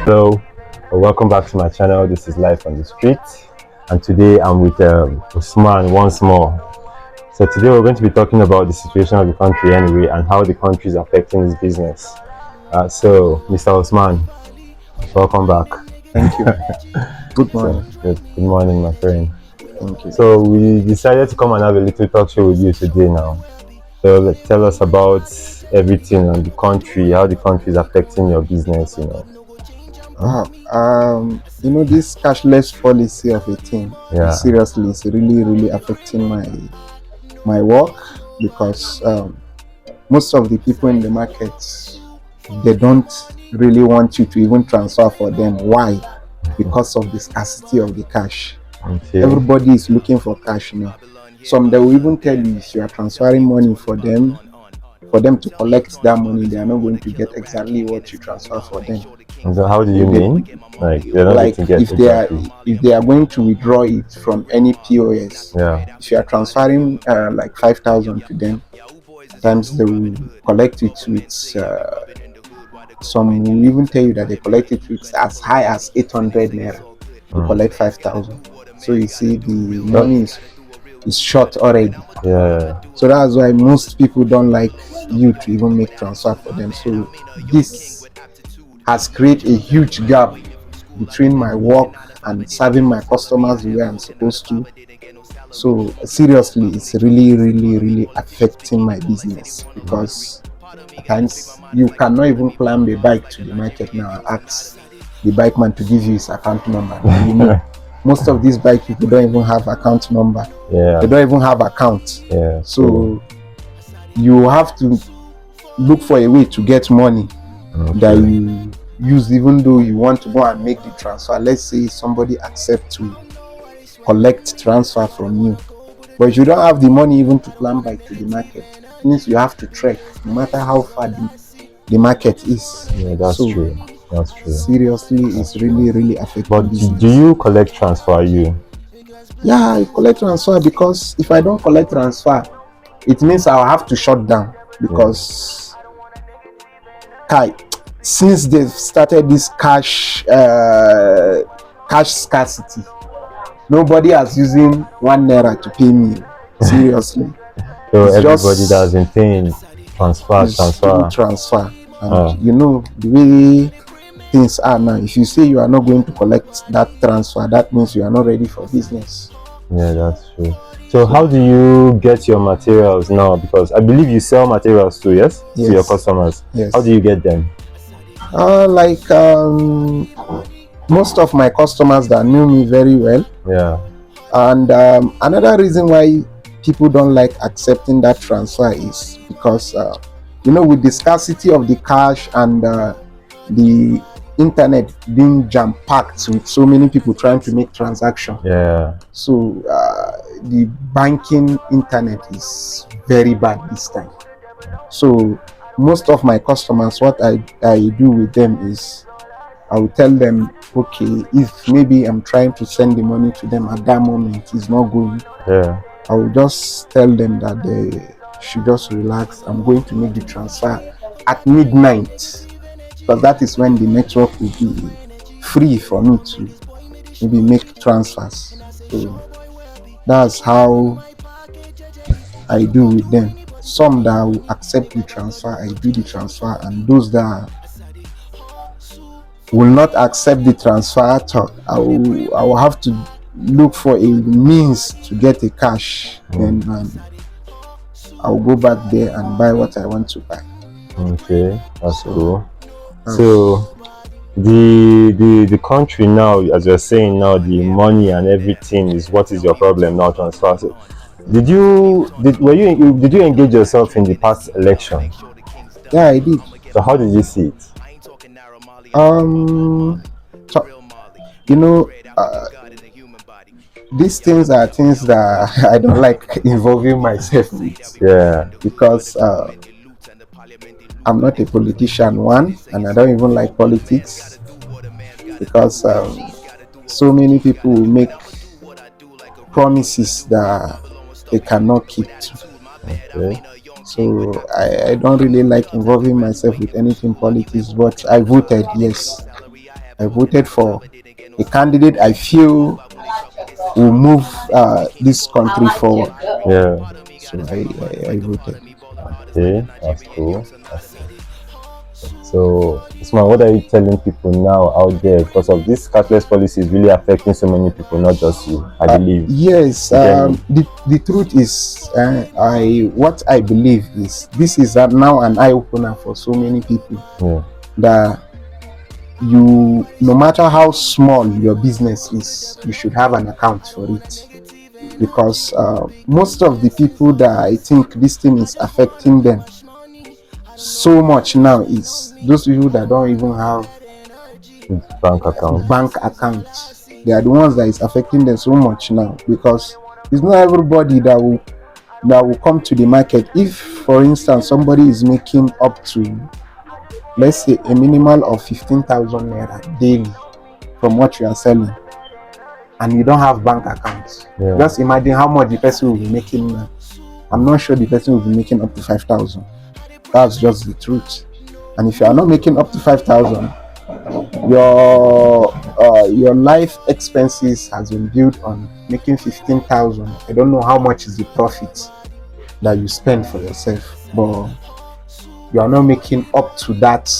Hello, welcome back to my channel. This is Life on the Street, and today I'm with Usman once more. So today we're going to be talking about the situation of the country anyway, and how the country is affecting his business. So, Mr. Usman, welcome back. Thank you. Good morning. Good morning, my friend. Thank you. So we decided to come and have a little talk show with you today now. So tell us about everything on the country, how the country is affecting your business, This cashless policy of a thing, seriously, it's really affecting my work because most of the people in the market, they don't really want you to even transfer for them. Why? Because of the scarcity of the cash. Okay. Everybody is looking for cash now. Some they will even tell you if you are transferring money for them to collect that money, they are not going to get exactly what you transfer for them. So how do you mean? Like they're not like getting if they are going to withdraw it from any POS, if you are transferring like 5,000 to them, sometimes they will collect it with some will even tell you that they collect it with as high as 800 naira to collect 5,000. So you see the money is short already. So that's why most people don't like you to even make transfer for them. So this has created a huge gap between my work and serving my customers the way I'm supposed to. So seriously, it's really affecting my business because at times you cannot even climb a bike to the market now and ask the bike man to give you his account number. You know, most of these bike people don't even have account number. They don't even have account. So you have to look for a way to get money that you use, even though you want to go and make the transfer. Let's say somebody accepts to collect transfer from you, but you don't have the money even to climb bike to the market. It means you have to trek, no matter how far the market is. That's true. That's true. Seriously, it's really affecting. But business. Do you collect transfer? Yeah, I collect transfer because if I don't collect transfer, it means I'll have to shut down because since they've started this cash scarcity, nobody is using 1 naira to pay me. Seriously. So it's everybody doesn't pay transfer. And you know the way things are now, if you say you are not going to collect that transfer, that means you are not ready for business. Yeah, that's true. So how do you get your materials now? Because I believe you sell materials too, yes? To your customers. Yes. How do you get them? Most of my customers that knew me very well. And another reason why people don't like accepting that transfer is because with the scarcity of the cash and the internet being jam-packed with so many people trying to make transactions. So the banking internet is very bad this time. So most of my customers, what I do with them is I will tell them, okay, if maybe I'm trying to send the money to them at that moment, it's not going. I will just tell them that they should just relax. I'm going to make the transfer at midnight, because that is when the network will be free for me to maybe make transfers. So that's how I do with them. Some that will accept the transfer, I do the transfer, and those that will not accept the transfer at all, I will have to look for a means to get a cash, and I'll go back there and buy what I want to buy. Okay, that's cool. So the country now, as you're saying now, the money and everything is what is your problem now, transfer. So did you engage yourself in the past election? Yeah, I did. So how did you see it? These things are things that I don't like involving myself with. Because I'm not a politician, one, and I don't even like politics, because so many people will make promises that they cannot keep to. So I don't really like involving myself with anything politics, but I voted yes. I voted for a candidate I feel will move this country forward. Yeah. So I voted. Okay, that's cool. That's cool. So, Usman, what are you telling people now out there because of this cashless policy is really affecting so many people, not just you, I believe. Yes, the truth is, what I believe is this is now an eye opener for so many people. Yeah. That you, no matter how small your business is, you should have an account for it, because most of the people that I think this thing is affecting them so much now is those people that don't even have bank accounts. They are the ones that is affecting them so much now, because it's not everybody that will come to the market. If, for instance, somebody is making up to, let's say, a minimal of 15,000 naira daily from what you are selling, and you don't have bank accounts, just imagine how much the person will be making now. I'm not sure the person will be making up to 5,000. That's just the truth. And if you are not making up to 5,000, your life expenses has been built on making 15,000. I don't know how much is the profit that you spend for yourself, but you are not making up to that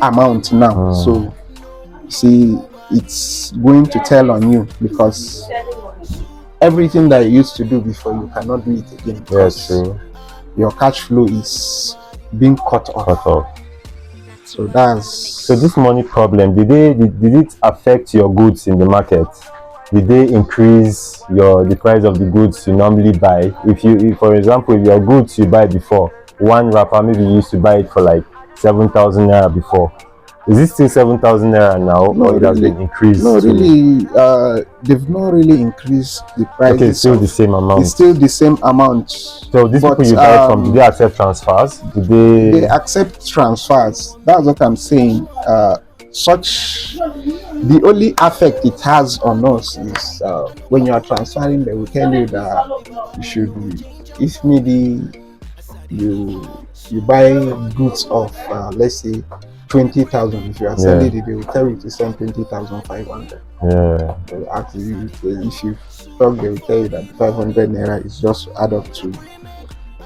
amount now. So see, it's going to tell on you, because everything that you used to do before, you cannot do it again. Yes, true. Your cash flow is being cut off. So this money problem, did it affect your goods in the market? Did they increase the price of the goods you normally buy? If for example, if your goods you buy before, one wrapper, maybe you used to buy it for like 7,000 naira before. Is it still 7,000 naira now, or it has been increased? No, really, they've not really increased the price. Okay, it's still the same amount. It's still the same amount. So these people you buy from, do they accept transfers? They accept transfers. That's what I'm saying. The only effect it has on us is when you are transferring, they will tell you that you should, if maybe you buy goods of let's say 20,000, if you are selling it, they will tell you to send 20,500. Yeah. They will ask you, if you talk, they will tell you that 500 naira is just add up to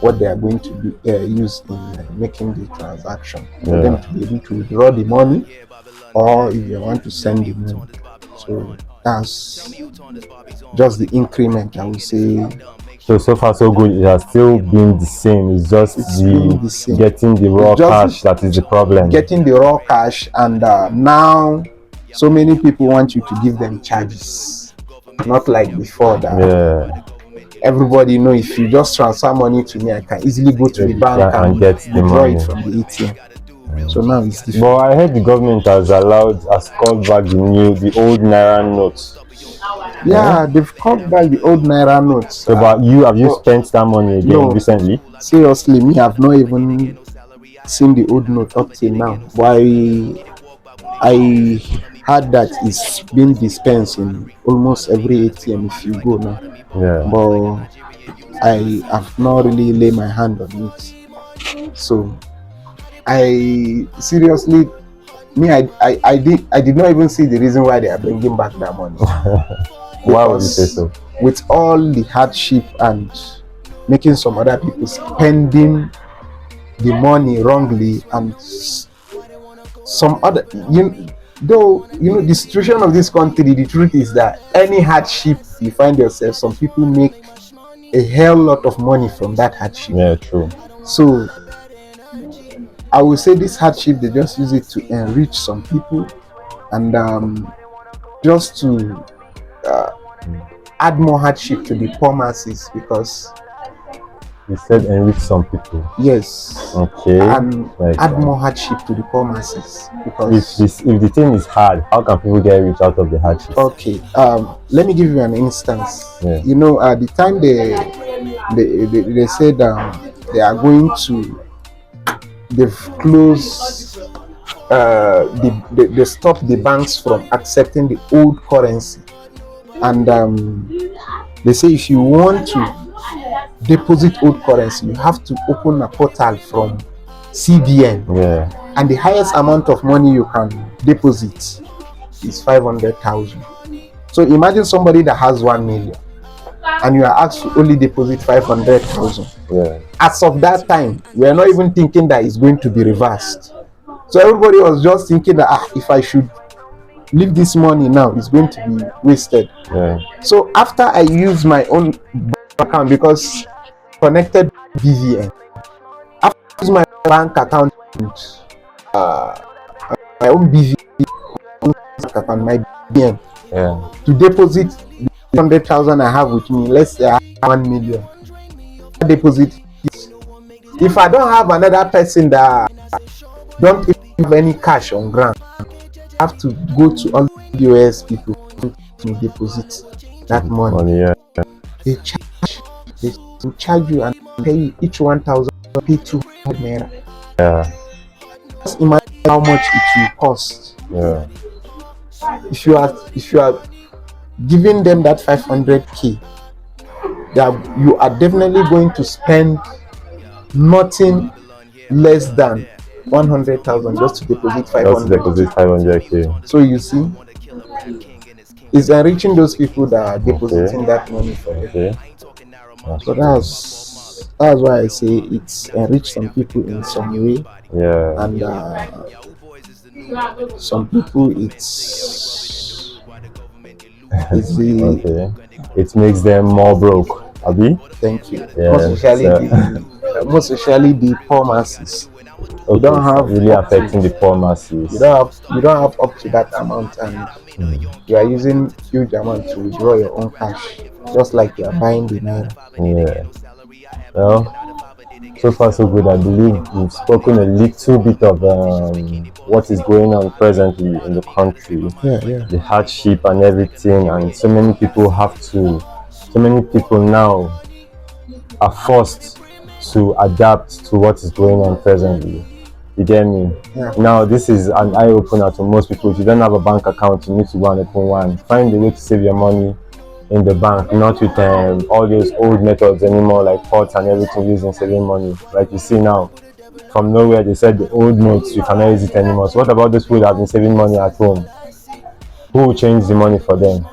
what they are going to use in making the transaction, for them to be able to withdraw the money, or if you want to send the money. So that's just the increment, I would say. So far so good. It has still been the same. It's just getting the raw cash that is the problem. Getting the raw cash, and now so many people want you to give them charges, not like before that. Everybody know, if you just transfer money to me, I can easily go to the bank and get the money it from the ATM. So now it's different. But I heard the government has called back the old naira notes. Yeah, they've called back the old naira notes. So, but have you spent that money again recently? Seriously, me, I've not even seen the old note up till now. Why? I heard that it's been dispensed in almost every ATM if you go now. Yeah. But I have not really laid my hand on it. So I seriously, I did not even see the reason why they are bringing back that money. Why would you say so? With all the hardship and making some other people spending the money wrongly, and some other, the situation of this country, the truth is that any hardship you find yourself, some people make a hell lot of money from that hardship. Yeah, true. So I would say this hardship, they just use it to enrich some people, and just to add more hardship to the poor masses, because you said enrich some people. Yes. Okay. And add more hardship to the poor masses, because if the thing is hard, how can people get rich out of the hardship? Okay. Let me give you an instance. Yeah. The time they said they are going to, they've closed, they stopped the banks from accepting the old currency, and they say if you want to deposit old currency, you have to open a portal from CBN. Yeah. And the highest amount of money you can deposit is 500,000. So imagine somebody that has 1 million and you are asked to only deposit 500,000. Yeah. As of that time, we are not even thinking that it's going to be reversed. So everybody was just thinking that if I should leave this money now, it's going to be wasted. Yeah. So after I use my own bank account, because connected BVN, after I use my bank account, my own BVN account, my BVN, to deposit the 100,000 I have with me, let's say I have 1 million. I deposit it. If I don't have another person that don't have any cash on ground, I have to go to all the US people to deposit that money. They charge you and pay you each 1,000, pay 200 naira. Yeah. Just imagine how much it will cost. Yeah. If you are giving them that 500k, that you are definitely going to spend nothing less than 100,000 just to deposit 500k. So you see, it's enriching those people that are depositing that money for you. So that's why I say it's enriched some people in some way. Yeah. And some people it's okay. It makes them more broke. Abi? Thank you. Yeah, most especially the poor masses. Okay, you don't have really affecting the poor masses. You don't have up to that amount, and you are using huge amount to withdraw your own cash, just like you are buying the naira. Yeah. Well, so far so good. I believe we've spoken a little bit of what is going on presently in the country. Yeah. The hardship and everything, and so many people now are forced to adapt to what is going on presently. You get me? Yeah. Now this is an eye opener to most people. If you don't have a bank account, you need to go and open one. Find a way to save your money in the bank, not with all those old methods anymore, like pots and everything using saving money. Like you see now, from nowhere they said the old notes, you cannot use it anymore. So what about those people that have been saving money at home? Who will change the money for them?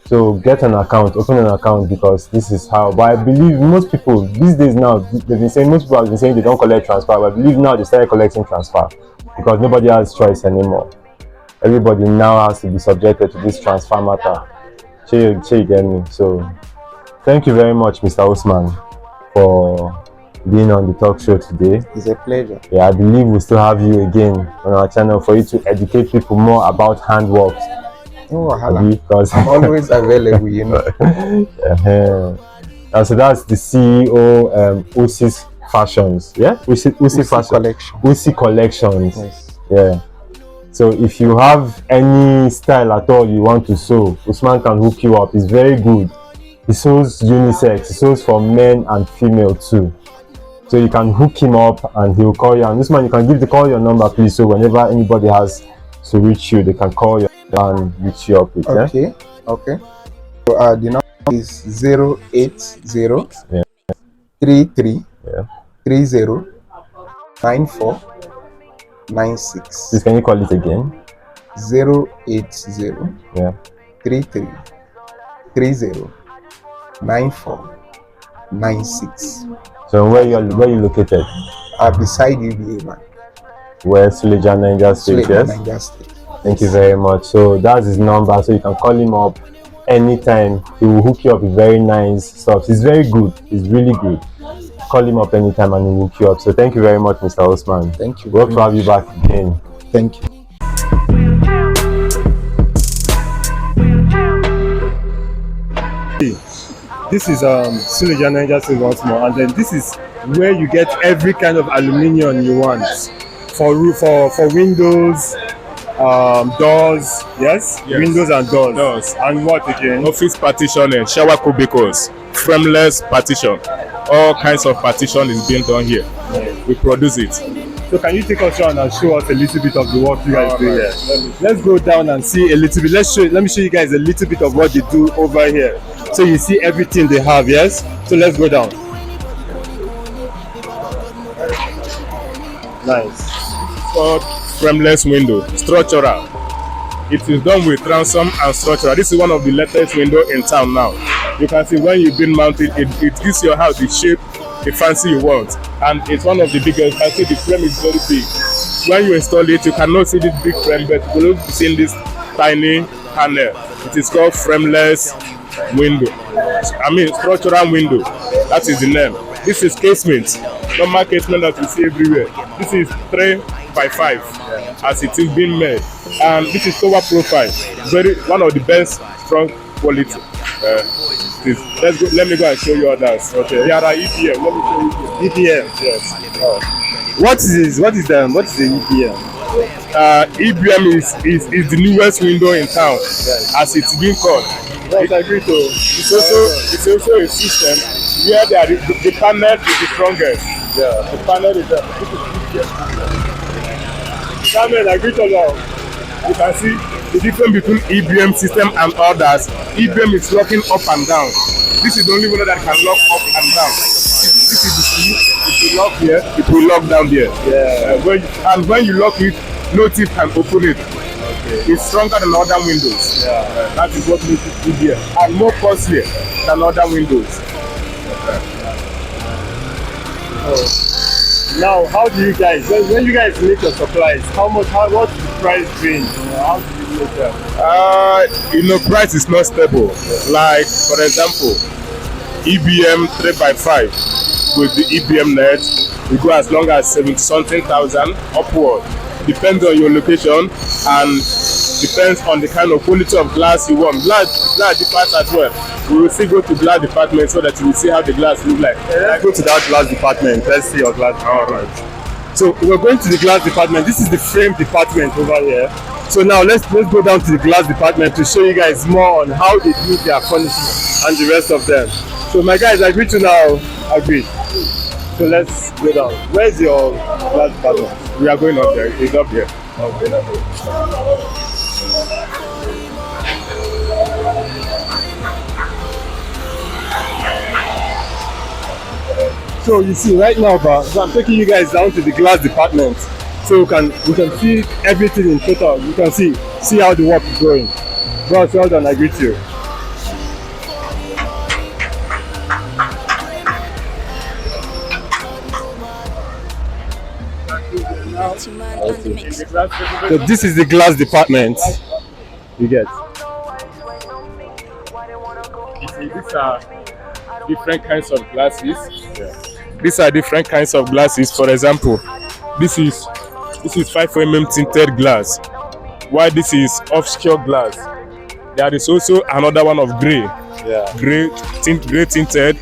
So get an account, open an account, because this is how. But I believe most people these days now, most people have been saying they don't collect transfer, but I believe now they started collecting transfer because nobody has choice anymore. Everybody now has to be subjected to this transfer matter. You get me? So thank you very much, Mr. Osman, for being on the talk show today. It's a pleasure. Yeah, I believe we'll still have you again on our channel for you to educate people more about handworks. Because I'm always available, you know. So that's the CEO, Usi's Fashions. Yeah, Usi Collection. Usi Collections. Yes. Yeah. So if you have any style at all you want to sew, Usman can hook you up. He's very good. He sews unisex. He sews for men and female too. So you can hook him up and he'll call you. And Usman, you can call your number, please. So whenever anybody has to reach you, they can call you and reach you up with. Okay. Okay. So the number is 080 33 30 94 96. Please, can you call it again? 080 33 30 94 96. So where you located? Beside UBA man. Where Suleja, Niger State, yes? Niger State. Thank you very much. So that's his number, so you can call him up anytime. He will hook you up with very nice stuff. He's very good. He's really good. Call him up anytime and he will hook you up. So thank you very much, Mr. Osman. Thank you. We hope to have you back again. Thank you. This is Suleja Niger State once more, and then this is where you get every kind of aluminium you want for windows, doors, yes, windows and doors. And what again? Office partitioning, shower cubicles, frameless partition, all kinds of partition is being done here. We produce it. So can you take us around and show us a little bit of the work you guys do here? Let's go down and see a little bit. Let me show you guys a little bit of what they do over here. So you see everything they have, yes? So let's go down. Nice. Called frameless window, structural. It is done with transom and structural. This is one of the latest window in town now. You can see when you've been mounted, it gives your house the shape, the fancy you want. And it's one of the biggest. You can see the frame is very big. When you install it, you cannot see this big frame, but you will be seeing this tiny panel. It is called frameless window. I mean structural window. That is the name. This is casement. Normal casement that you see everywhere. This is 3x5 as it is being made. And this is tower profile. One of the best strong quality. Let me go and show you others. Okay. There are EPM. Let me show you EPM. Yes. What is the EPM? EBM is the newest window in town, as it's being called. Yes, I agree to. It's also a system where the panel is the strongest. Yeah. The panel is the panel. I agree to now. You can see the difference between EBM system and others. EBM is locking up and down. This is the only window that can lock up and down. This is the key. If you lock here, it will lock down there. Yeah. When you lock it, no thief can open it. Okay. It's stronger than other windows. Yeah. That is what makes it easier and more costly than other windows. Now, how do you guys, when you guys make your supplies, what's the price range? How do you make them? Price is not stable. Like, for example, EBM 3x5 with the EBM net, we go as long as 70-something thousand upward. Depends on your location and depends on the kind of quality of glass you want. Glass differs as well. We will still go to glass department so that you will see how the glass look like. Let's go to that glass department. Let's see your glass department. All right. So we're going to the glass department. This is the frame department over here. So now let's go down to the glass department to show you guys more on how they do their furnishing and the rest of them. So my guys, agree to now agree. So let's go down. Where's your glass department? We are going up there. It's up here. Okay. So you see right now, so I'm taking you guys down to the glass department, so we can see everything in total. You can see how the work is going. Boss, well done. I greet you. So this is the glass department. You get. These are different kinds of glasses. These are different kinds of glasses. For example, this is 5mm tinted glass, while this is obscure glass. There is also another one of gray tinted,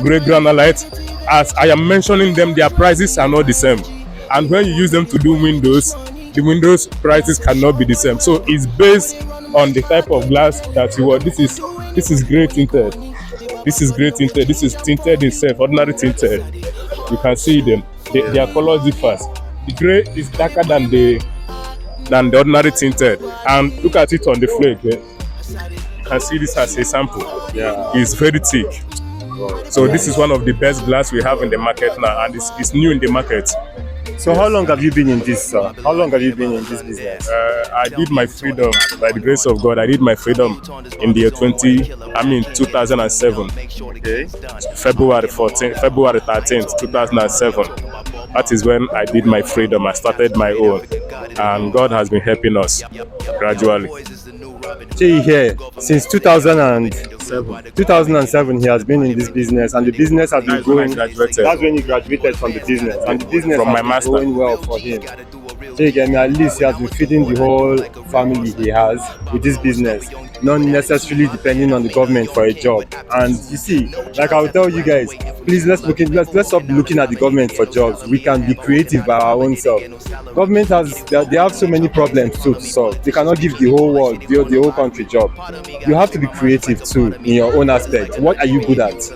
gray granulite. As I am mentioning them, their prices are not the same. And when you use them to do windows, the windows prices cannot be the same. So it's based on the type of glass that you want. This is gray tinted. This is gray tinted. This is tinted itself, ordinary tinted. You can see them. Their colors differ. The gray is darker than the ordinary tinted. And look at it on the flake. You can see this as a sample. Yeah. It's very thick. So this is one of the best glass we have in the market now, and it's new in the market. So how long have you been in this, sir? How long have you been in this business? I did my freedom, by the grace of God. I did my freedom in the year 2007. Okay. February 13th, 2007. That is when I did my freedom. I started my own, and God has been helping us gradually. Jay here, since 2007 he has been in this business, and the business has been going. That's when he graduated from the business, and the business from has my been master. going well for him. Jay, at least he has been feeding the whole family he has with this business, not necessarily depending on the government for a job. And you see, like I will tell you guys, please let's stop looking at the government for jobs. We can be creative by our own self. Government they have so many problems to solve. They cannot give the whole world, the whole country job. You have to be creative too in your own aspect. What are you good at?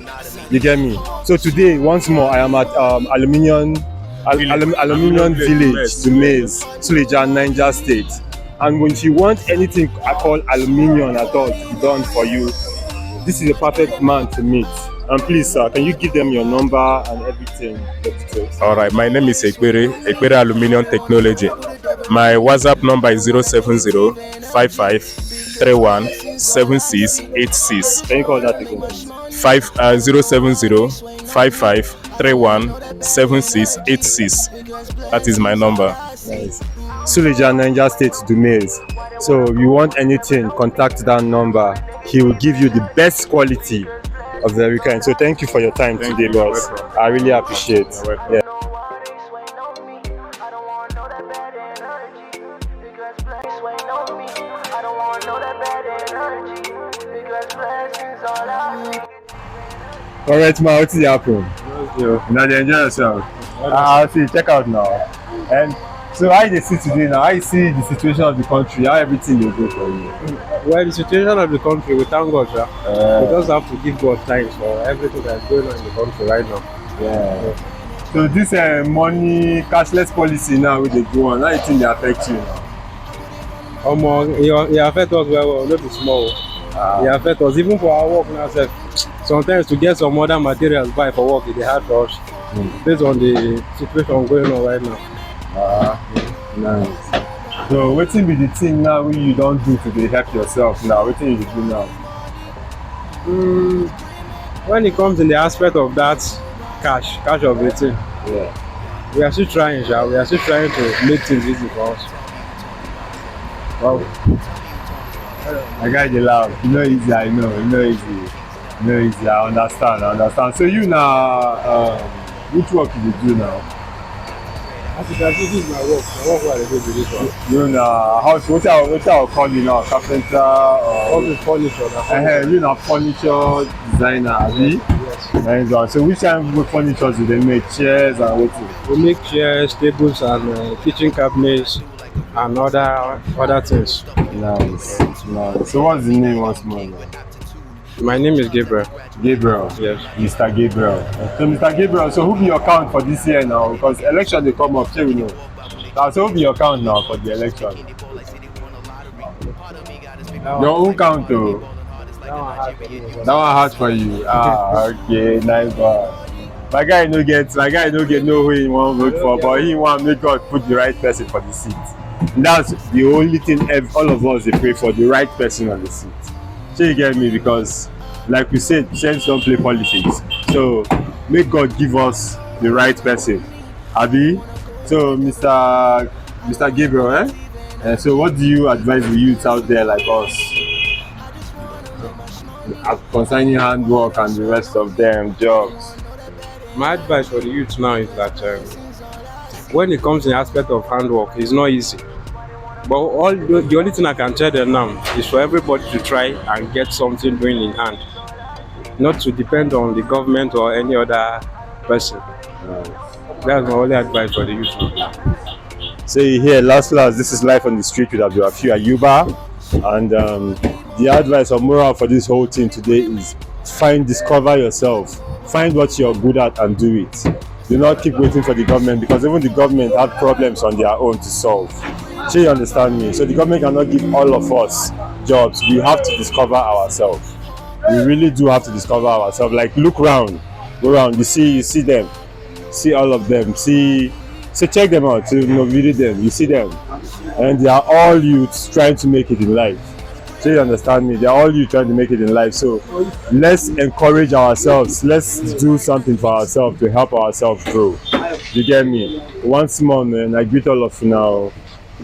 You get me? So today, once more, I am at Aluminium Village, the Maize, Suleja, Niger State. And when you want anything I call aluminium at all to be done for you, this is a perfect man to meet. And please, sir, can you give them your number and everything? All right, my name is Ekpere Aluminium Technology. My WhatsApp number is 070 55 31 7686. Can you call that again, please? 070 55 31 7686. That is my number. Nice. Suleja, Niger State Dumais. So if you want anything, contact that number. He will give you the best quality of every kind. So thank you for your time today, boss. I really appreciate it. Yeah. Alright, ma, what's happening? Now they enjoy yourself. See, check out now. And so how you see today now? How you see the situation of the country? How everything will go for you? Well, the situation of the country, we thank God, sir. We just have to give God thanks for everything that's going on in the country right now. Yeah. So this money cashless policy now with the go on, how you think they affect you now? It affects us well, not be small. It affects us even for our work now. Sir. Sometimes to get some other materials buy for work, it's hard for us based on the situation going on right now. Nice. So what will be the thing now you don't do to help yourself now? What will you do now? When it comes in the aspect of that cash of the thing, yeah, we are still trying, sir. We are still trying to make things easy for us. Well, I got you loud. You know easy, I know. You know easy. I understand. So you now, which work do you do now? As you can see, this is my work. My work where I do this one. You know, house, what I call you now? Carpenter All this furniture. You know, furniture designer, Abi? Yes. Nice one. So which kind of furniture do they make? Chairs and what? We make chairs, tables, and kitchen cabinets, and other things. Nice. So what's the name once more? My name is Gabriel. Gabriel. Yes. Mr. Gabriel. So Mr. Gabriel, so who be your count for this year now? Because election they come up, sure we know. So who be your count now for the election? Your own count though. That one hard for you. Okay, nice one. My guy no get know who he want vote for, but he want make God put the right person for the seat. And that's the only thing all of us they pray for, the right person on the seat. So you get me, because like we said, saints don't play politics. So make God give us the right person. Abi? So Mr. Gabriel, so what do you advise the youths out there like us concerning handwork and the rest of them jobs? My advice for the youth now is that when it comes in the aspect of handwork, it's not easy. But the only thing I can tell them now is for everybody to try and get something doing in hand, not to depend on the government or any other person. That's my only advice for the youth. So here, last, this is Life on the Street with Abdulrafiu Ayuba, and the advice or moral for this whole thing today is discover yourself, find what you're good at and do it. Do not keep waiting for the government, because even the government have problems on their own to solve. So you understand me? So the government cannot give all of us jobs. We have to discover ourselves. We really do have to discover ourselves. Like look around, go around. You see them, see all of them. Check them out. Video them. You see them, and they are all youths trying to make it in life. So you understand me? They are all youths trying to make it in life. So let's encourage ourselves. Let's do something for ourselves to help ourselves grow. You get me? Once more, man. I greet all of you now.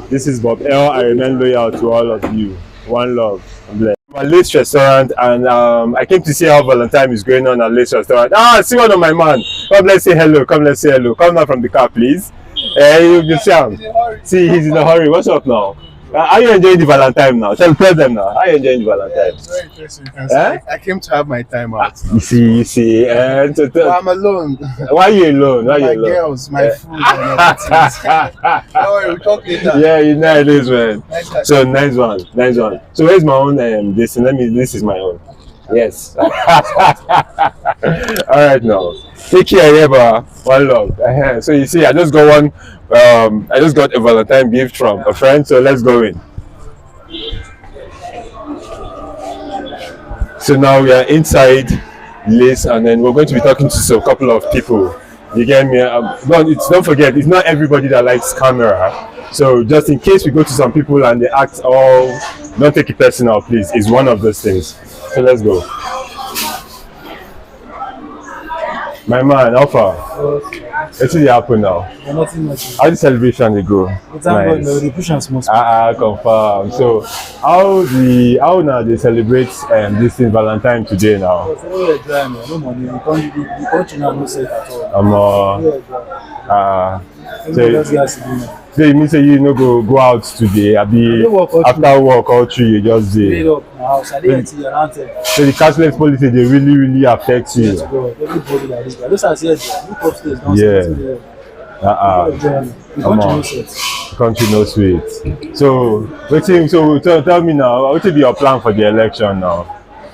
This is Bob L. I remain loyal to all of you. One love. I'm blessed. My Lace restaurant, and I came to see how Valentine is going on at Lace restaurant. See one of my man. Come, let's say hello. Come down from the car, please. You see him. See, he's in a hurry. What's up now? How are you enjoying the Valentine now? Tell them now. How are you enjoying the Valentine? It's very interesting. I came to have my time out. You see. And I'm alone. Why are you alone? My girls, my food, and everything. We'll talk later. Yeah, you know it is, man. So nice one. So where's my own? This is my own. Yes. All right now. Take care, Eva. One love. So you see, I just got a Valentine gift from a friend. So let's go in. So now we are inside Liz, and then we're going to be talking to a couple of people. You get me? Don't forget, it's not everybody that likes camera. So just in case we go to some people and they act don't take it personal, please. It's one of those things. So let's go. My man, how far? It's really happen now. How the celebration they go? Nice. The Confirm. So how now they celebrate this thing Valentine today now? No money. The country now no safe at all. So you mean say you no go out today? After work all through you just dey. So the cashless policy they really affect you. Everybody like this. Those are said, look upstairs. The country no sweet. So tell me now, what will be your plan for the election now?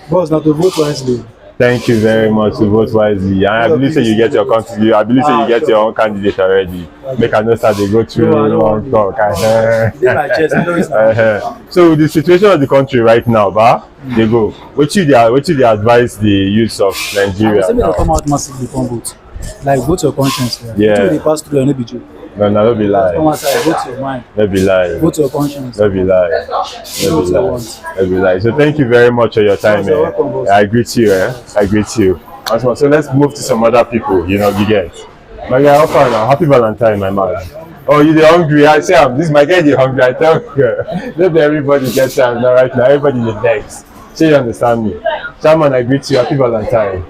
Boss, now to vote wisely. Thank you very much to vote wisely. And I believe you get your country. I believe you get your own candidate already. Make a note that they go through one talk. So the situation of the country right now, they go. What should they advise the youth of Nigeria? They come out massively from vote. Like vote your conscience. Yeah. They pass through and be joke. No, don't be lie. Come outside, vote your mind. Don't be lie. Vote your conscience. Don't be lie. Don't be lie. So thank you very much for your time, man. I greet you, I greet you. So let's move to some other people, you get. My guy, how far now? Happy Valentine, my man. Oh, you're hungry? I say, this my guy, you're hungry. I tell you, not everybody gets time now, right now. Everybody is next. So you understand me. Chairman, I greet you. Happy Valentine.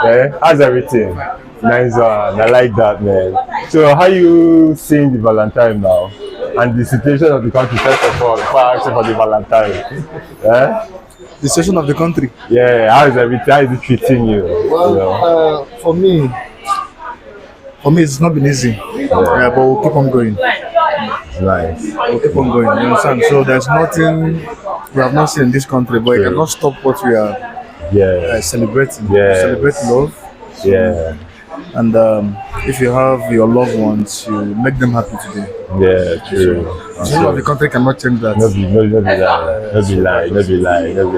Yeah? How's everything? Nice one. I like that, man. So how you seeing the Valentine now? And the situation of the country, first of all, before I ask you for the Valentine. Yeah? The situation of the country? Yeah, how is everything? How is it treating you? Well, for me, it's not been easy. Yeah, but we'll keep on going. Nice. We'll keep on going, you understand? So there's nothing we have not seen in this country, but it cannot stop what we are celebrating. Yeah. Celebrate love. Yeah. And if you have your loved ones, you make them happy today. Yeah, true. So the country cannot change that. No be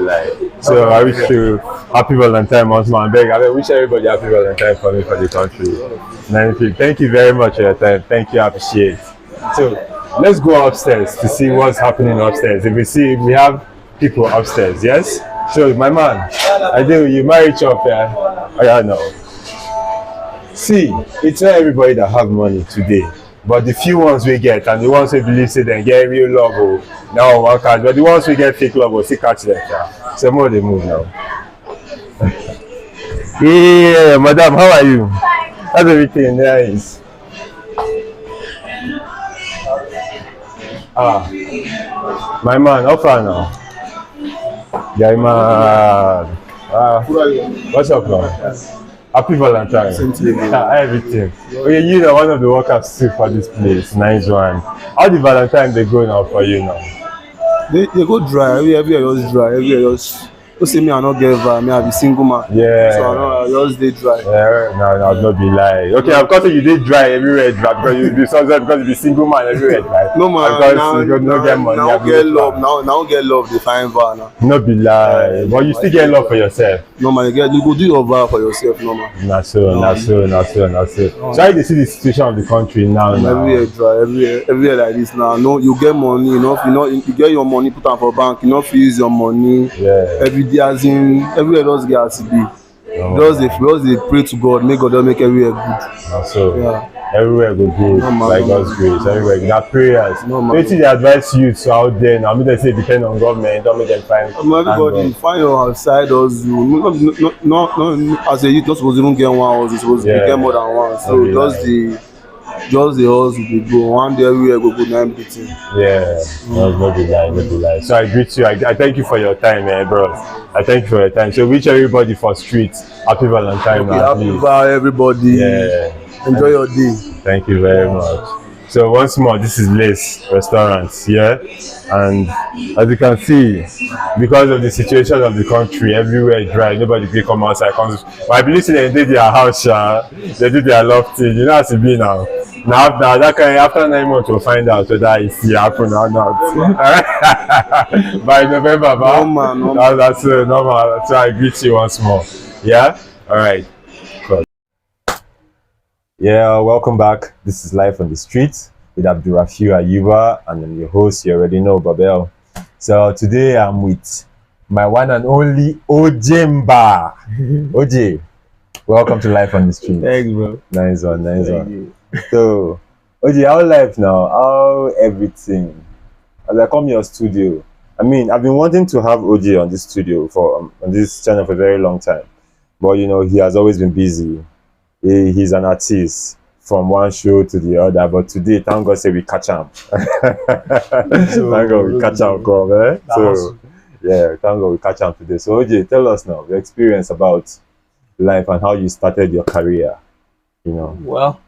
lie. So I wish you happy Valentine, Osman Beg. I wish everybody happy Valentine for me, for the country. Thank you very much for your time. Thank you, I appreciate. So let's go upstairs to see what's happening upstairs. If we have people upstairs, yes? So my man, I do you married chop here? Oh yeah, no. See, it's not everybody that have money today, but the few ones we get and the ones we believe say they get real love now one catch, but the ones we get fake love will still catch them. So more they move now. Yeah, madam, how are you? How's everything? Nice. My man, how far now? Yeah, man. What's up now? Happy Valentine. Everything. Okay, you are one of the workers too for this place. Nice one. How the Valentine they go now for you now? They go dry. Everywhere just dry. Everywhere just. You see me, I not get me, I be single man. Yeah. So I just they dry. Yeah, no, not be lie. Okay, of course you did dry everywhere dry because you be sometimes because you be single man everywhere dry. No man, because you no get money. Now get love. Now get love. They find bar now. Not be lie, but you still get love for yourself. No man, you go do your bar for yourself, no man. Not so. So how do you see the situation of the country now? Everywhere dry, everywhere like this now. No, you get money, you get your money put on for bank. You know, use your money. Yeah. As in everywhere just get to be. Just they pray to God, make God make everywhere good. So everywhere go good, by God's grace. Everywhere that prayers. Wetin dey advise youths out there now? Make dem say depend on government, don't make them find. Everybody find your outside hustle. No, as a youth, not supposed to even get one house. It's supposed to get more than one. So just the hustle dey go. One day everywhere go good, now everything. Yeah, no be lie. So I greet you. I thank you for your time, bro. I thank you for your time. So wish everybody for street happy Valentine. Happy Valentine, everybody. Yeah. Enjoy your day. Thank you very much. So once more, this is Lace Restaurants, and as you can see, because of the situation of the country, everywhere dry, nobody can come outside. But I believe they did their house, they do their love thing. You know how to be now. Now after 9 months, we'll find out whether it's happen or not. By November, no man. That's normal. So I greet you once more. Yeah. All right. Cool. Yeah, welcome back. This is Life on the Street with Abdurafiu Ayuba, and I'm your host. You already know, Babel. So today I'm with my one and only Ojemba. OJ, welcome to Life on the Street. Thanks, bro. Nice one. So, OJ, how life now? How everything? As I come to your studio, I mean, I've been wanting to have OJ on this studio on this channel for a very long time, but you know, he has always been busy. He's an artist from one show to the other, but today, thank God, say we catch him. Thank God we catch him, come, eh? So, yeah, thank God we catch him today. So, OJ, tell us now your experience about life and how you started your career. You know. Well,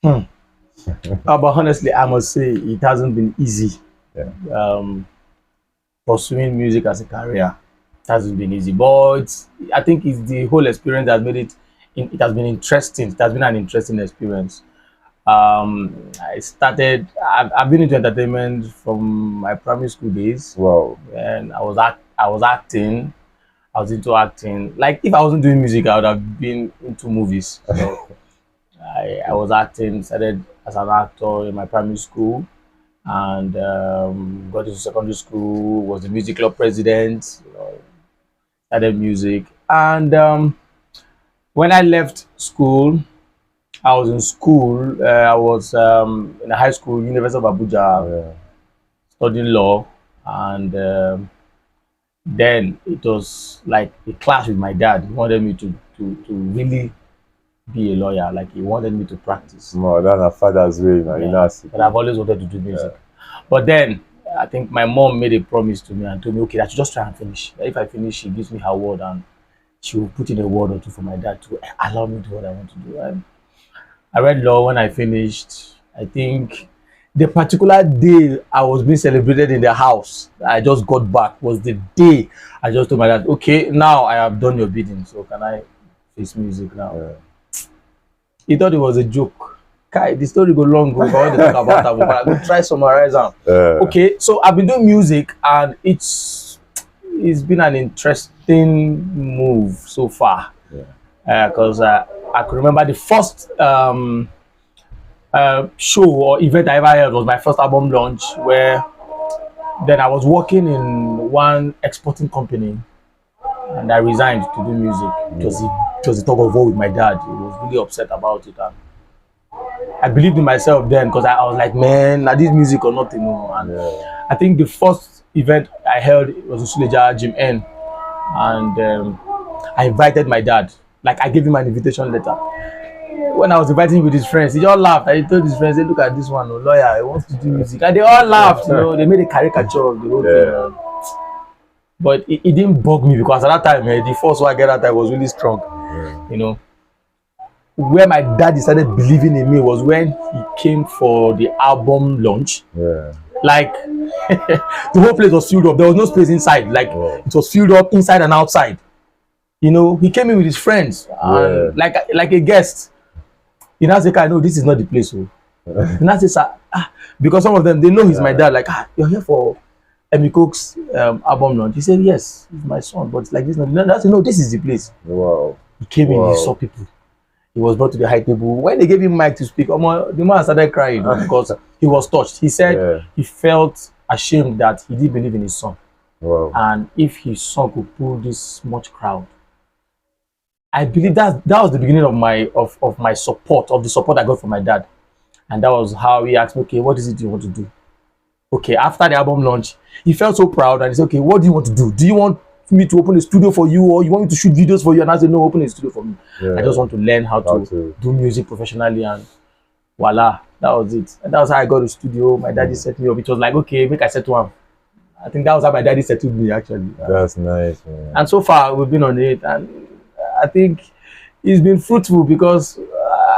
but honestly, I must say it hasn't been easy. Yeah. Pursuing music as a career hasn't been easy, but I think it's the whole experience that made it. It has been interesting. It has been an interesting experience. I've been into entertainment from my primary school days. Wow. And I was acting. I was into acting. Like if I wasn't doing music, I would have been into movies. So I was acting. Started as an actor in my primary school, and got into secondary school. Was the music club president. Started music, and when I left school, I was in school. I was in a high school, University of Abuja, studying law, and then it was like a clash with my dad. He wanted me to really be a lawyer. Like he wanted me to practice. More than a father's way, man. You know. But I've always wanted to do music. But then I think my mom made a promise to me and told me, okay, I should just try and finish. If I finish, she gives me her word and she will put in a word or two for my dad to allow me to do what I want to do. And I read law when I finished. I think the particular day I was being celebrated in the house, I just got back, was the day I just told my dad, okay, now I have done your bidding, so can I face music now? Yeah. He thought it was a joke. Kai, the story go long, if I want to talk about that, but I will try to summarize them. Okay, so I've been doing music and it's been an interesting move so far. Because I could remember the first show or event I ever held was my first album launch, where then I was working in one exporting company and I resigned to do music. It was a tug of war with my dad. He was really upset about it. And I believed in myself then because I was like, man, now this music or nothing. And I think the first event I held was in Suleja, Jim N. And I invited my dad. Like I gave him an invitation letter. When I was inviting him with his friends, he just laughed. I told his friends, hey, look at this one, lawyer, he wants to do music. And they all laughed, they made a caricature of the whole thing. But it didn't bug me because at that time, the force I get at that was really strong. You know, where my dad started believing in me was when he came for the album launch. Like the whole place was filled up. There was no space inside. Like it was filled up inside and outside. You know, he came in with his friends, and like a guest. He now said, "I know this is not the place." So he now says, because some of them they know he's my dad. Like, you're here for Emmy Cook's album launch. He said, "Yes, he's my son, but it's like this." No, this is the place. Wow. He came in, he saw people. He was brought to the high table. When they gave him mic to speak, the man started crying because he was touched. He said he felt ashamed that he didn't believe in his son. Wow. And if his son could pull this much crowd, I believe that was the beginning of my support, of the support I got from my dad. And that was how he asked me, okay, what is it you want to do? Okay, after the album launch, he felt so proud and he said, okay, what do you want to do? Do you want me to open a studio for you, or you want me to shoot videos for you? And I said, no, open a studio for me. I just want to learn how to do music professionally, and voila, that was it. And that was how I got a studio. My daddy set me up. It was like, okay, make I settle him. I think that was how my daddy settled me, actually. That's nice, man. And so far, we've been on it, and I think it's been fruitful because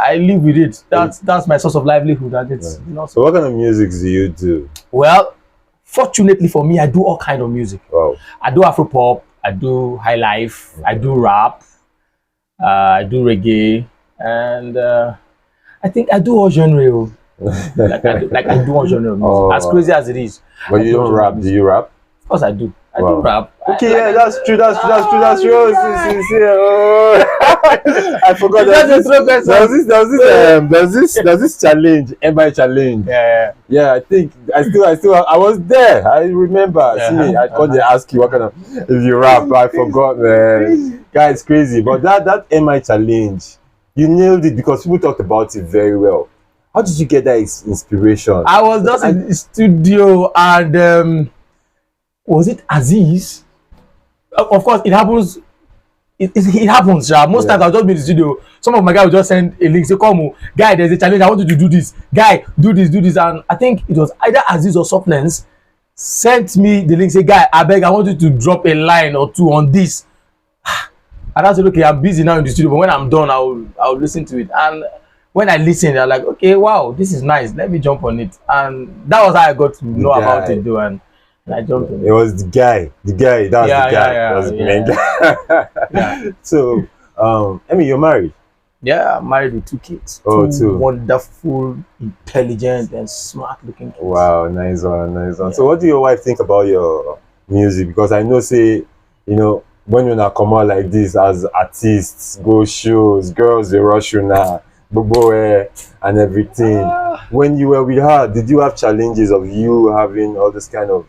I live with it. That's my source of livelihood, and it's So what kind of music do you do? Well, fortunately for me, I do all kinds of music. Wow. I do Afro pop, I do high life, I do rap, I do reggae, and I think I do all genre. like I do all genre of music. As crazy as it is. But you don't rap? Do you rap? Of course I do. I do rap. Okay, that's true. I forgot. There's this challenge, MI challenge. Yeah. I think I was there. I remember. See me. I called to ask you what kind of if you rap. I forgot, man. Guys, crazy. But that MI challenge, you nailed it because people talked about it very well. How did you get that inspiration? I was just in the studio and was it Aziz? Of course, it happens. It happens. Most times I'll just be in the studio. Some of my guys will just send a link. Say, "Come, guy, there's a challenge. I want you to do this. Guy, do this." And I think it was either Aziz or Softlands sent me the link. Say, "Guy, I beg, I want you to drop a line or two on this." And I said, "Okay, I'm busy now in the studio, but when I'm done, I'll listen to it." And when I listened, I'm like, "Okay, wow, this is nice. Let me jump on it." And that was how I got to know about it, though. And I jumped on it. It was the guy. That was the guy. That was the main guy. So, I mean, you're married. Yeah, I'm married with 2 kids. Two wonderful, intelligent, and smart-looking kids. Wow, nice one. Yeah. So, what do your wife think about your music? Because I know, say, when you now come out like this as artists, go shows, girls they rush you now, bobo and everything. When you were with her, did you have challenges of you having all this kind of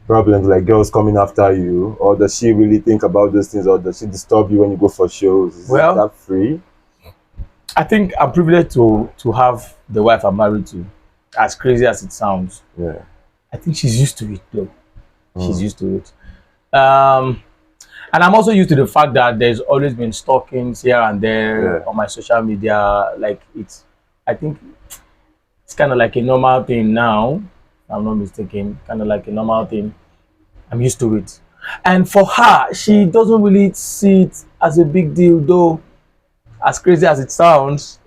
problems, like girls coming after you, or does she really think about those things, or does she disturb you when you go for shows? Is that free? I think I'm privileged to have the wife I'm married to, as crazy as it sounds. Yeah, I think she's used to it though. She's used to it. And I'm also used to the fact that there's always been stalkings here and there on my social media. Like I think it's kind of like a normal thing now. I'm not mistaken. Kind of like a normal thing. I'm used to it. And for her, she doesn't really see it as a big deal, though. As crazy as it sounds,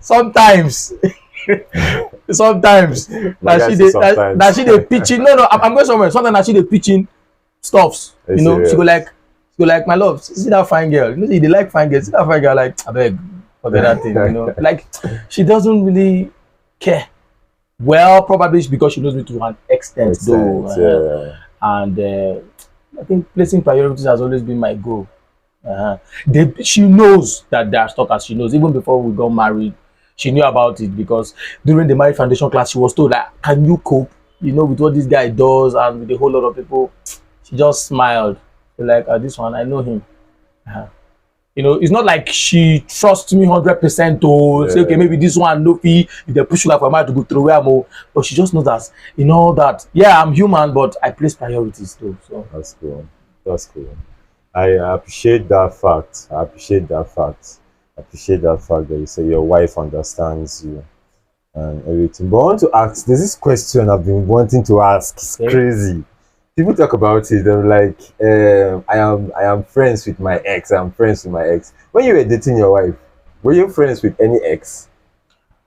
sometimes. Sometimes that she dey pitching. No, I'm going somewhere. Sometimes that she dey pitching stuffs. She go like, my love, see that fine girl. They like fine girls. See that fine girl, like, I beg, forget that thing. Like, she doesn't really care. Well, probably because she knows me to an extent, though. And I think placing priorities has always been my goal. She knows that there are stalkers. She knows even before we got married. She knew about it because during the marriage foundation class, she was told, like, can you cope, with what this guy does and with a whole lot of people. She just smiled. Like, this one, I know him. It's not like she trusts me 100% to say, okay, maybe this one, no fee, if they push you like for my to go through where I'm all. But she just knows that, that, yeah, I'm human, but I place priorities too. So that's cool. I appreciate that fact. I appreciate that fact that you say your wife understands you and everything. But I want to ask, there's this question I've been wanting to ask. It's crazy. People talk about it. They're like, I am friends with my ex. When you were dating your wife, were you friends with any ex?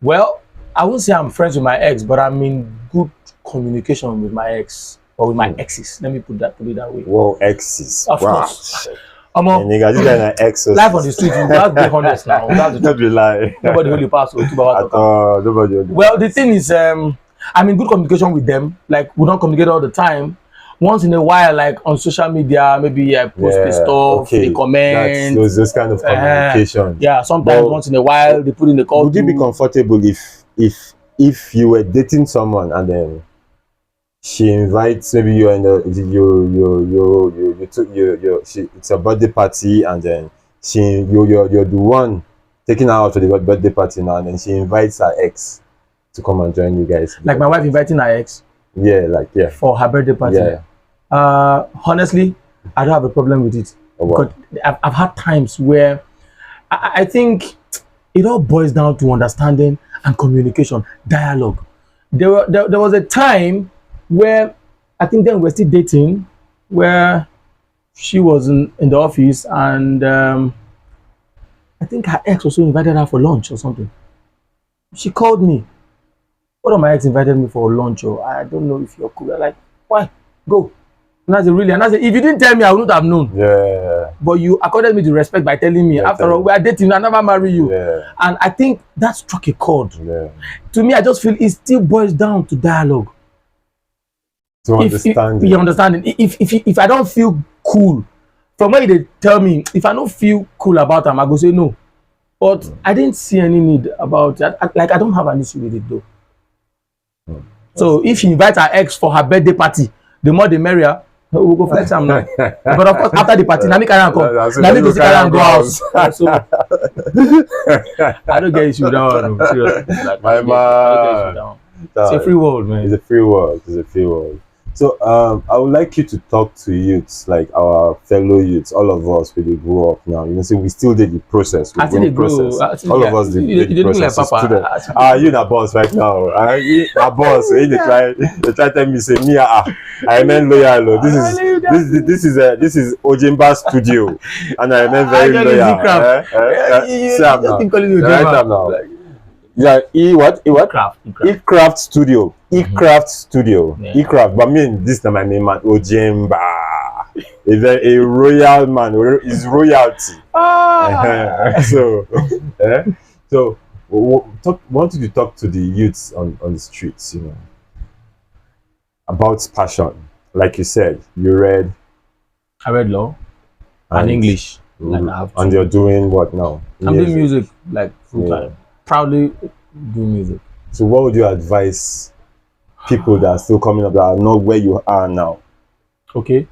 Well, I won't say I'm friends with my ex, but I'm in good communication with my ex or with my exes. Let me put it that way. Well, exes. Of course. Nigga, this guy an ex. Life on the street, you have to be honest now. Don't be lying. Nobody really pass or nobody. Well, the thing is, I'm in good communication with them. Like, we don't communicate all the time. Once in a while, like on social media, maybe I post stuff, they comment. Those kind of communication. Sometimes once in a while they put in the call. Would you be comfortable if you were dating someone and then she invites, maybe you're in it's a birthday party and then you're the one taking her out to the birthday party now, and then she invites her ex to come and join you guys. Like my wife inviting her ex. Yeah, for her birthday party. Honestly, I don't have a problem with it. Because I've had times where I think it all boils down to understanding and communication, dialogue. There was a time where I think then we're still dating, where she was in the office and I think her ex also invited her for lunch or something. She called me. One of my ex invited me for lunch, or I don't know if you're cool. I'm like, why? Go. And I said, really? And I said, if you didn't tell me, I wouldn't have known. Yeah. But you accorded me the respect by telling me, after all, we are dating, I never marry you. Yeah. And I think that struck a chord. Yeah. To me, I just feel it still boils down to dialogue. To understand. If you understand it. If I don't feel cool from when they tell me, if I don't feel cool about them, I go say no. But I didn't see any need about it. Like, I don't have an issue with it though. So if she invites her ex for her birthday party, the more the merrier. We'll go flex am now. But of course, after the party, na me carry am come. Na me go see carry am go house. So I don't get issue with that one. Seriously. Like, My man. It's a free world, man. It's a free world. It's a free world. So I would like you to talk to youths, like our fellow youths, all of us when they grow up now. You know, so we still did the process. We think they grow. All of us did the process. Like Papa. You na boss right now. Na boss. They try to tell me say me I remain loyal. This is Ojemba studio, and I remain very loyal. Sam now. Yeah, E-Craft Studio. E-Craft Studio. Yeah. E-Craft. But I mean, this is my name, man. Ojemba. A royal man. Is royalty. So wanted to talk to the youths on the streets, you know, about passion. Like you said, I read law and English. And you're doing what now? I'm doing music like full time. Proudly do music. So what would you advise people that are still coming up that are not where you are now? Okay.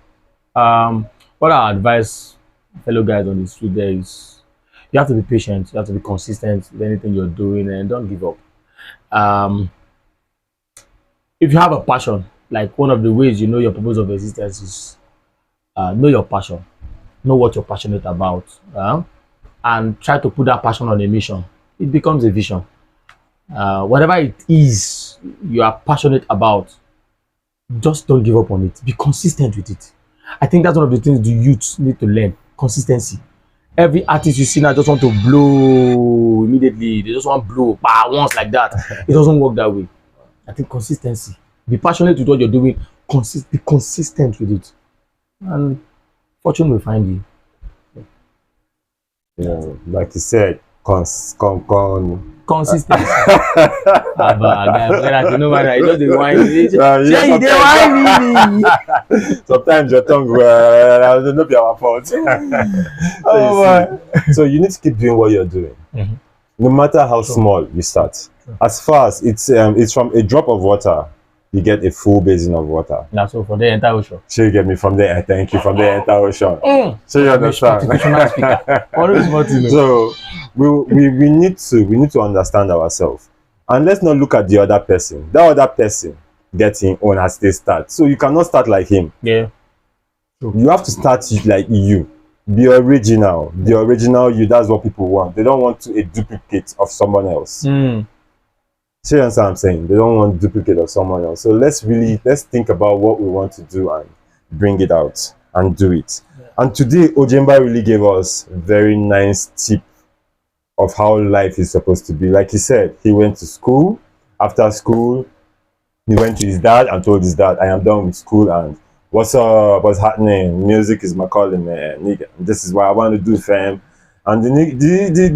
What I advise fellow guys on the street there is you have to be patient, you have to be consistent with anything you're doing, and don't give up. If you have a passion, like one of the ways you know your purpose of existence is know your passion, know what you're passionate about, and try to put that passion on a mission. It becomes a vision. Whatever it is you are passionate about, just don't give up on it. Be consistent with it. I think that's one of the things the youths need to learn. Consistency. Every artist you see now just want to blow immediately. They just want to blow once like that. It doesn't work that way. I think consistency. Be passionate with what you're doing. Be consistent with it. And fortune will find you. Yeah, like you said, consistency. Sometimes your tongue will not be our fault. So you need to keep doing what you're doing. No matter how small you start. As far as it's from a drop of water, you get a full basin of water. Now, so for the entire ocean. So you get me from there. Thank you, from the entire ocean. So you understand. So we need to understand ourselves, and let's not look at the other person. That other person getting on as they start. So you cannot start like him. Yeah. You have to start like you. Be original. The original you. That's what people want. They don't want a duplicate of someone else. See what I'm saying? They don't want duplicate of someone else. So let's think about what we want to do and bring it out and do it. Yeah. And today Ojemba really gave us a very nice tip of how life is supposed to be. Like he said, he went to school. After school, he went to his dad and told his dad, I am done with school and what's up, what's happening? Music is my calling, man. Nigga, this is what I want to do, fam. And the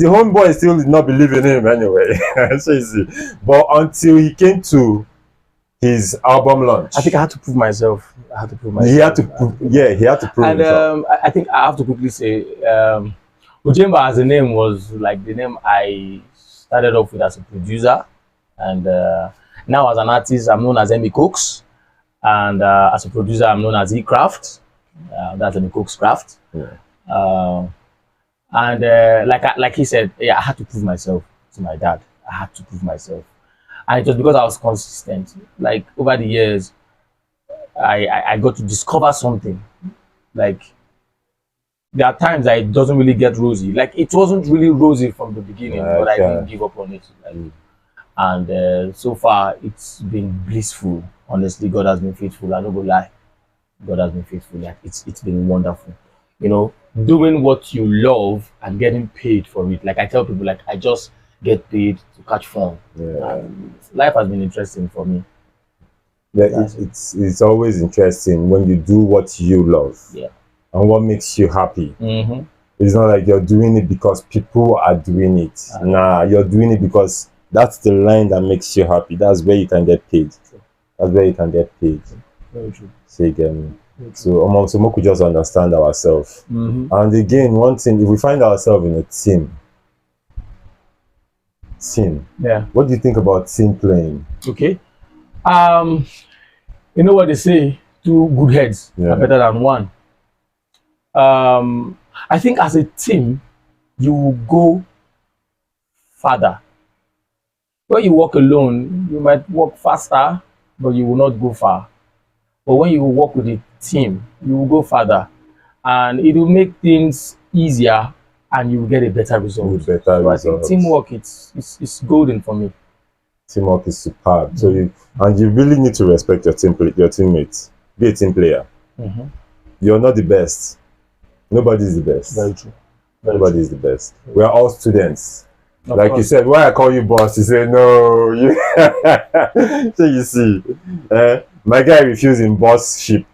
homeboy still did not believe in him anyway. So you see. But until he came to his album launch, I think I had to prove myself. He had to prove himself. I think I have to quickly say, Ojemba as a name was like the name I started off with as a producer, and now as an artist I'm known as Emi Cooks, and as a producer I'm known as E-Craft. That's Emi Cooks Craft. Yeah. And like he said, yeah, I had to prove myself to my dad. I had to prove myself, and it was because I was consistent. Like over the years, I got to discover something. Like there are times that it doesn't really get rosy. Like it wasn't really rosy from the beginning, but I didn't give up on it. And so far, it's been blissful. Honestly, God has been faithful. I don't go lie. God has been faithful. Like it's been wonderful. You know, doing what you love and getting paid for it. Like I tell people, like I just get paid to catch fun. Yeah. Life has been interesting for me. Yeah, it's always interesting when you do what you love. Yeah. And what makes you happy. It's not like you're doing it because people are doing it. Nah, you're doing it because that's the line that makes you happy. That's where you can get paid. That's where you can get paid. Very true. So again, So we could just understand ourselves. And again, one thing, if we find ourselves in a team, what do you think about team playing? Okay. You know what they say, two good heads are better than one. I think as a team, you will go farther. When you walk alone, you might walk faster, but you will not go far. But when you walk with a team, you will go farther, and it will make things easier, and you will get a better result. I think teamwork, it's golden for me. Teamwork is superb. So you really need to respect your teammates. Be a team player. You're not the best. Nobody is the best. Very true. Nobody is the best. We are all students. Like you said, why I call you boss, you say no. So you see, my guy refusing bossship.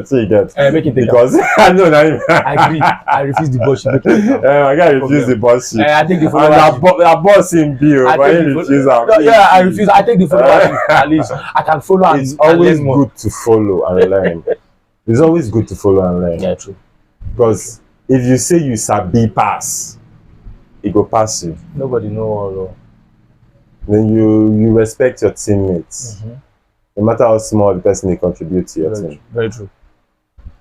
So you get make it because I know now. I agree. I refuse the bossship. My guy refused the bossship. I take the followership. That boss in bill, but he refuse. I refuse. I take the followership. At least I can follow. It's always good to follow and learn. It's always good to follow and learn. Yeah, true. Because if you say you sabi pass, it go pass you. Nobody know all. Then you respect your teammates. No matter how small the person they contribute to your team. Very true.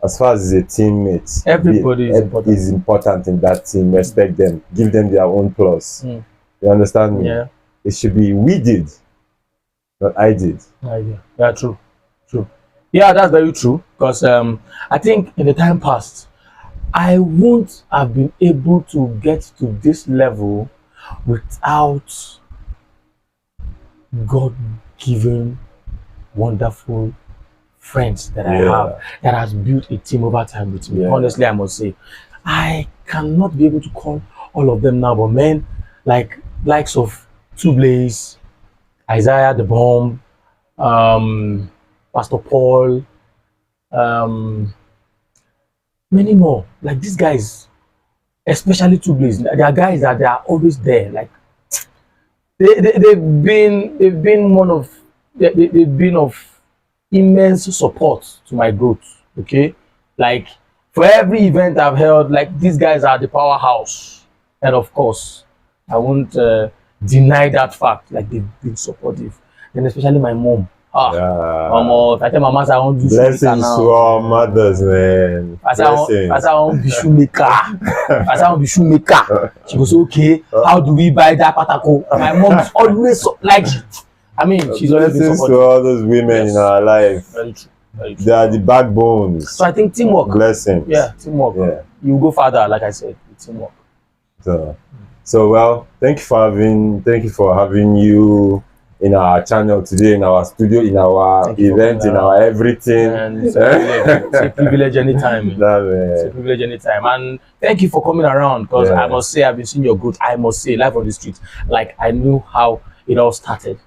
As far as a teammate, everybody is important in that team. Respect them. Give them their own plus. You understand me? Yeah. It should be we did, not I did. Yeah, true. Yeah, that's very true. Because I think in the time past, I won't have been able to get to this level without God-given, wonderful friends that I have that has built a team over time with me. Honestly, I must say, I cannot be able to call all of them now, but men likes of Two Blaze, Isaiah the Bomb, Pastor Paul, many more. Like these guys, especially Two Blaze, they are guys that they are always there. Like they've been of immense support to my growth. Okay, like for every event I've held, like these guys are the powerhouse, and of course I won't deny that fact. Like they've been supportive, and especially my mom. If I tell my mother I want to do blessings to our mothers, man. As I want to be shoemaker. She goes, okay, how do we buy that patako? My mom is always like, I mean, she's always been supportive. To all those women in our life. Very true. They are the backbones. So I think teamwork. Blessings. Yeah, teamwork. Yeah. You go farther, like I said, with teamwork. So well, thank you for having you in our channel today, in our studio, in our event, in our everything. And it's a privilege anytime. It's a privilege anytime. And thank you for coming around, because I must say I've been seeing your growth. I must say, live on the street, like I knew how it all started.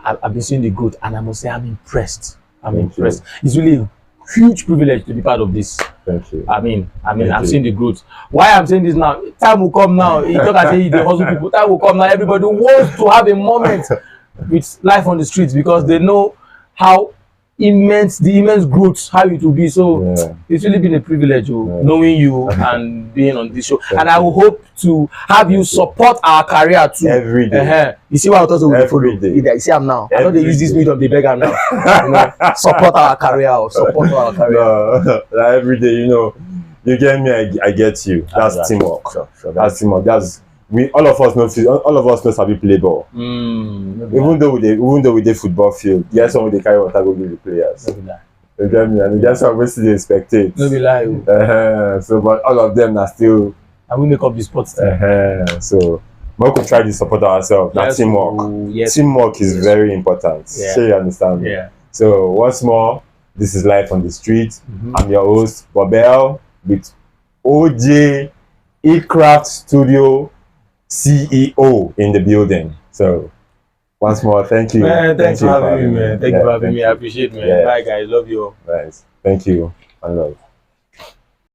I've been seeing the growth, and I must say I'm impressed. I'm impressed. It's really a huge privilege to be part of this. Thank you. I'm seeing the growth. Why I'm saying this now? Time will come now. You talk and say the hustle people. Time will come now. Everybody wants to have a moment with life on the streets, because they know how the immense growth, how it will be. So it's really been a privilege knowing you and being on this show. And I will hope to have you support our career too. Every day. You see what I thought we will follow? You see I'm now. I know they use this medium, they beg now. Support our career. Every day, you get me, I get you. That's teamwork. That's teamwork. All of us know how we play ball. Even though we did football field, yes, someone they carry water go give the players. You get me, and that's why we still spectate. No be lie. So, but all of them are still. And we make up the sports team. So, we could try to support ourselves. That's teamwork. Teamwork is very important. So you understand me. So once more, this is Life on the Street. I'm your host, Bobel, with OJ Ecraft Studio CEO in the building. So once more, thank you. Man, thanks for having me, man. Thank you for having me. I appreciate it, man. Bye guys, love you all. Nice. Thank you and love.